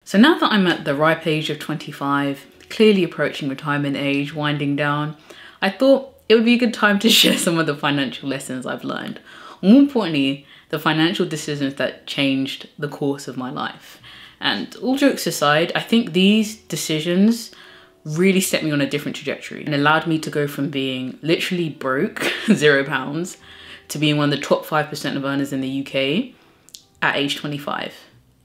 So now that I'm at the ripe age of 25, clearly approaching retirement age, winding down, I thought it would be a good time to share some of the financial lessons I've learned. More importantly, the financial decisions that changed the course of my life. And all jokes aside, I think these decisions really set me on a different trajectory and allowed me to go from being literally broke, £0, to being one of the top 5% of earners in the UK at age 25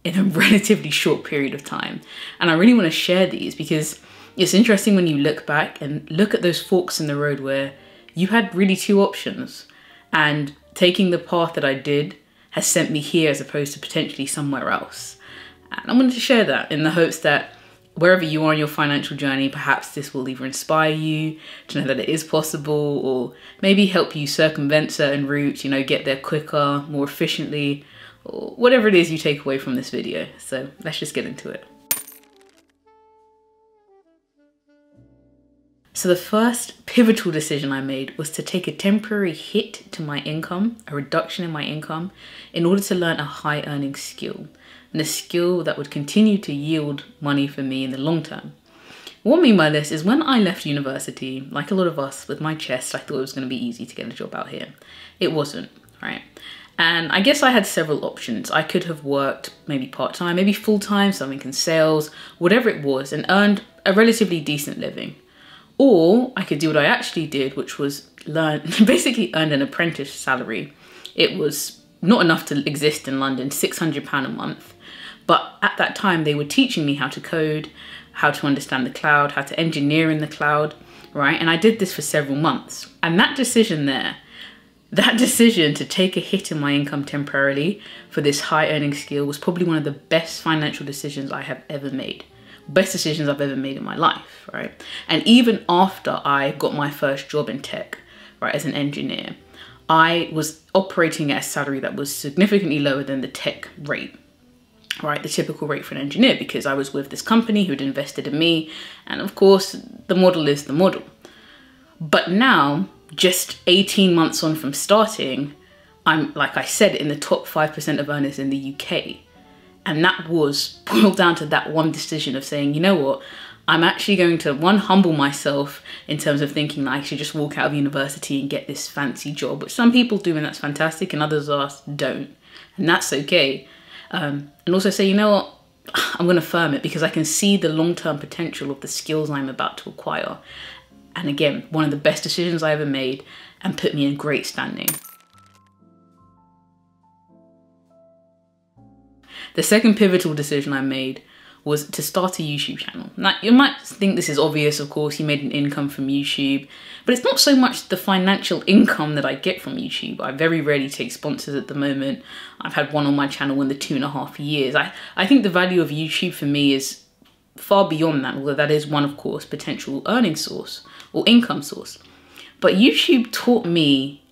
in a relatively short period of time. And I really want to share these because it's interesting when you look back and look at those forks in the road where you had really two options, and taking the path that I did has sent me here as opposed to potentially somewhere else. And I wanted to share that in the hopes that wherever you are in your financial journey, perhaps this will either inspire you to know that it is possible, or maybe help you circumvent certain routes, you know, get there quicker, more efficiently, or whatever it is you take away from this video. So let's just get into it. So the first pivotal decision I made was to take a temporary hit to my income, a reduction in my income, in order to learn a high earning skill, and a skill that would continue to yield money for me in the long term. What I mean by this is when I left university, like a lot of us, with my chest, I thought it was going to be easy to get a job out here. It wasn't, right? And I guess I had several options. I could have worked maybe part-time, maybe full-time, something in sales, whatever it was, and earned a relatively decent living. Or I could do what I actually did, which was basically earn an apprentice salary. It was not enough to exist in London, £600 a month. But at that time, they were teaching me how to code, how to understand the cloud, how to engineer in the cloud, right? And I did this for several months. And that decision there, that decision to take a hit in my income temporarily for this high earning skill was probably one of the best financial decisions I have ever made. Best decisions I've ever made in my life, right? And even after I got my first job in tech, right, as an engineer, I was operating at a salary that was significantly lower than the tech rate, right? The typical rate for an engineer, because I was with this company who'd invested in me. And of course, the model is the model. But now, just 18 months on from starting, I'm, like I said, in the top 5% of earners in the UK. And that was boiled down to that one decision of saying, you know what, I'm actually going to, one, humble myself in terms of thinking that I should just walk out of university and get this fancy job, which some people do and that's fantastic, and others don't. And that's okay. And also say, you know what, I'm going to firm it because I can see the long-term potential of the skills I'm about to acquire. And again, one of the best decisions I ever made and put me in great standing. The second pivotal decision I made was to start a YouTube channel. Now, you might think this is obvious, of course, you made an income from YouTube, but it's not so much the financial income that I get from YouTube. I very rarely take sponsors at the moment. I've had one on my channel in the 2.5 years. I think the value of YouTube for me is far beyond that, although that is one, of course, potential earning source or income source. But YouTube taught me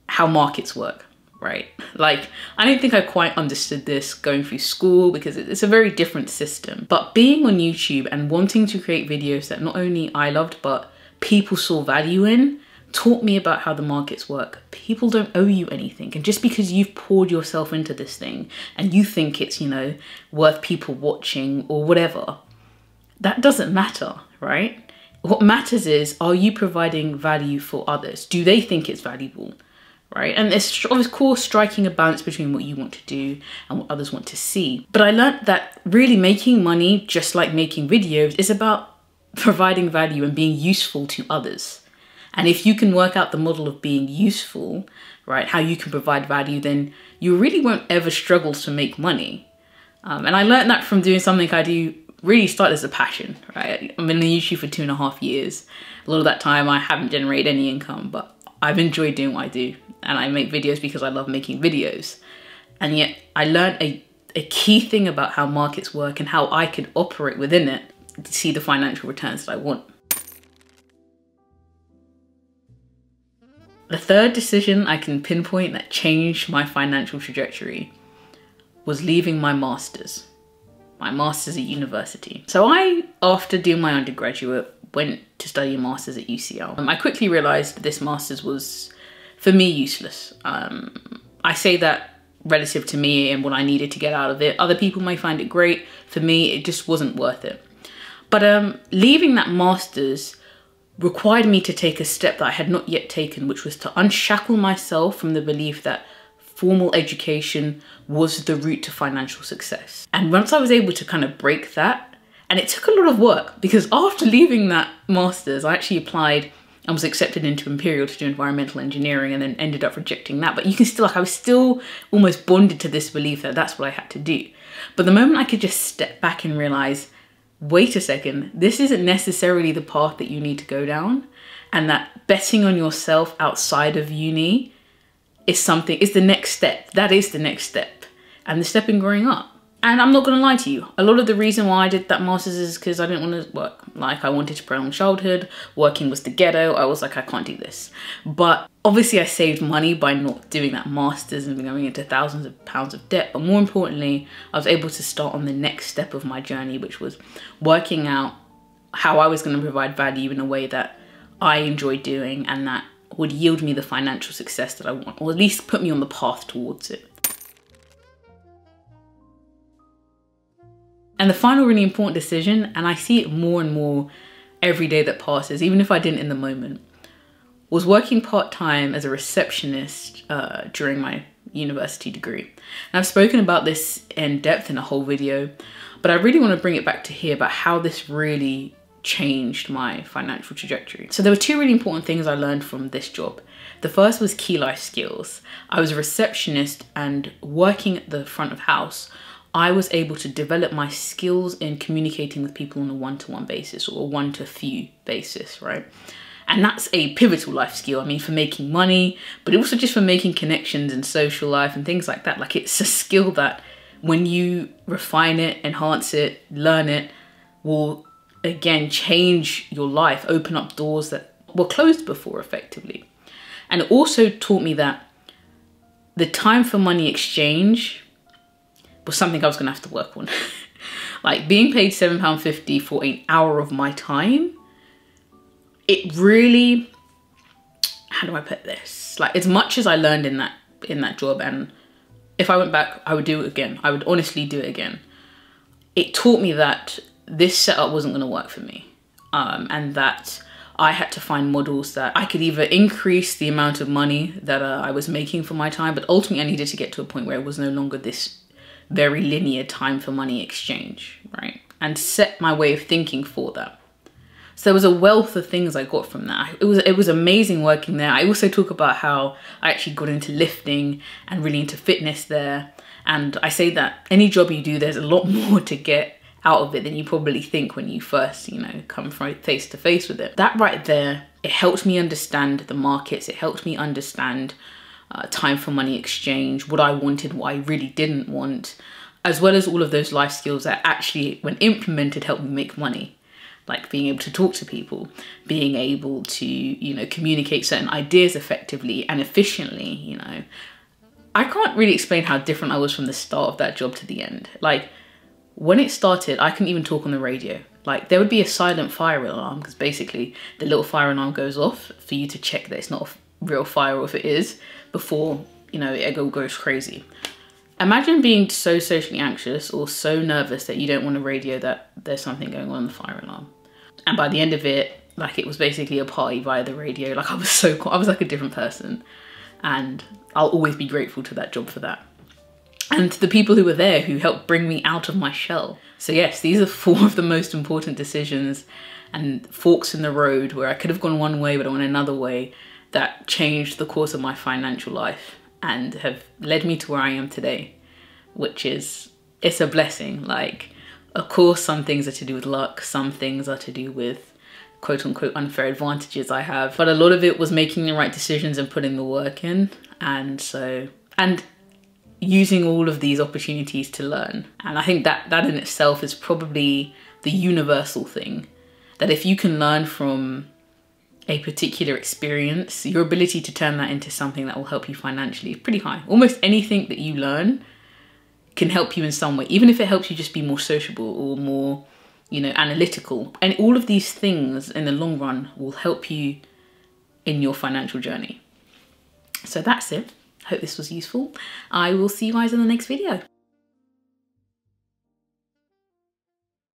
how markets work. Right? Like, I don't think I quite understood this going through school because it's a very different system. But being on YouTube and wanting to create videos that not only I loved, but people saw value in, taught me about how the markets work. People don't owe you anything. And just because you've poured yourself into this thing and you think it's, you know, worth people watching or whatever, that doesn't matter, right? What matters is, are you providing value for others? Do they think it's valuable? Right? And it's of course striking a balance between what you want to do and what others want to see. But I learned that really making money, just like making videos, is about providing value and being useful to others. And if you can work out the model of being useful, right, how you can provide value, then you really won't ever struggle to make money. And I learned that from doing something I do really start as a passion, right? I've been on YouTube for 2.5 years. A lot of that time I haven't generated any income, but I've enjoyed doing what I do. And I make videos because I love making videos. And yet I learned a key thing about how markets work and how I could operate within it to see the financial returns that I want. The third decision I can pinpoint that changed my financial trajectory was leaving my master's at university. So I, after doing my undergraduate, went to study a master's at UCL. I quickly realized that this master's was, for me, useless. I say that relative to me and what I needed to get out of it. Other people may find it great. For me, it just wasn't worth it. But leaving that master's required me to take a step that I had not yet taken, which was to unshackle myself from the belief that formal education was the route to financial success. And once I was able to kind of break that, and it took a lot of work, because after leaving that master's, I actually applied and was accepted into Imperial to do environmental engineering, and then ended up rejecting that. But you can still, like, I was still almost bonded to this belief that that's what I had to do. But the moment I could just step back and realize, wait a second, this isn't necessarily the path that you need to go down, and that betting on yourself outside of uni is the next step. That is the next step, and the step in growing up. And I'm not gonna lie to you, a lot of the reason why I did that master's is because I didn't want to work. Like, I wanted to prolong childhood, working was the ghetto. I was like, I can't do this. But obviously I saved money by not doing that master's and going into thousands of pounds of debt. But more importantly, I was able to start on the next step of my journey, which was working out how I was going to provide value in a way that I enjoyed doing and that would yield me the financial success that I want, or at least put me on the path towards it. And the final really important decision, and I see it more and more every day that passes, even if I didn't in the moment, was working part-time as a receptionist during my university degree. And I've spoken about this in depth in a whole video, but I really want to bring it back to here about how this really changed my financial trajectory. So there were two really important things I learned from this job. The first was key life skills. I was a receptionist, and working at the front of house, I was able to develop my skills in communicating with people on a one-to-one basis, or a one-to-few basis, right? And that's a pivotal life skill. I mean, for making money, but also just for making connections in social life and things like that. Like, it's a skill that when you refine it, enhance it, learn it, will again change your life, open up doors that were closed before effectively. And it also taught me that the time for money exchange was something I was gonna have to work on. Like, being paid £7.50 for an hour of my time, it really, how do I put this? Like, as much as I learned in that job, and if I went back, I would do it again. I would honestly do it again. It taught me that this setup wasn't gonna work for me. And that I had to find models that I could either increase the amount of money that I was making for my time, but ultimately I needed to get to a point where it was no longer this very linear time for money exchange, right? And set my way of thinking for that. So there was a wealth of things I got from that. It was amazing working there. I also talk about how I actually got into lifting and really into fitness there. And I say that any job you do, there's a lot more to get out of it than you probably think when you first, come face to face with it. That right there, it helped me understand the markets. It helped me understand time for money exchange, what I wanted, what I really didn't want, as well as all of those life skills that actually, when implemented, helped me make money. Like being able to talk to people, being able to, communicate certain ideas effectively and efficiently, I can't really explain how different I was from the start of that job to the end. Like, when it started, I couldn't even talk on the radio. Like, there would be a silent fire alarm, because basically the little fire alarm goes off for you to check that it's not a real fire, or if it is, before, it goes crazy. Imagine being so socially anxious or so nervous that you don't want to radio that there's something going on in the fire alarm. And by the end of it, like, it was basically a party via the radio. Like, I was like a different person. And I'll always be grateful to that job for that. And to the people who were there who helped bring me out of my shell. So yes, these are 4 of the most important decisions and forks in the road where I could have gone one way, but I went another way, that changed the course of my financial life and have led me to where I am today, which is, it's a blessing. Like, of course, some things are to do with luck, some things are to do with quote unquote unfair advantages I have, but a lot of it was making the right decisions and putting the work in. And using all of these opportunities to learn. And I think that in itself is probably the universal thing, that if you can learn from a particular experience, your ability to turn that into something that will help you financially is pretty high. Almost anything that you learn can help you in some way, even if it helps you just be more sociable or more, analytical. And all of these things in the long run will help you in your financial journey. So that's it. Hope this was useful. I will see you guys in the next video.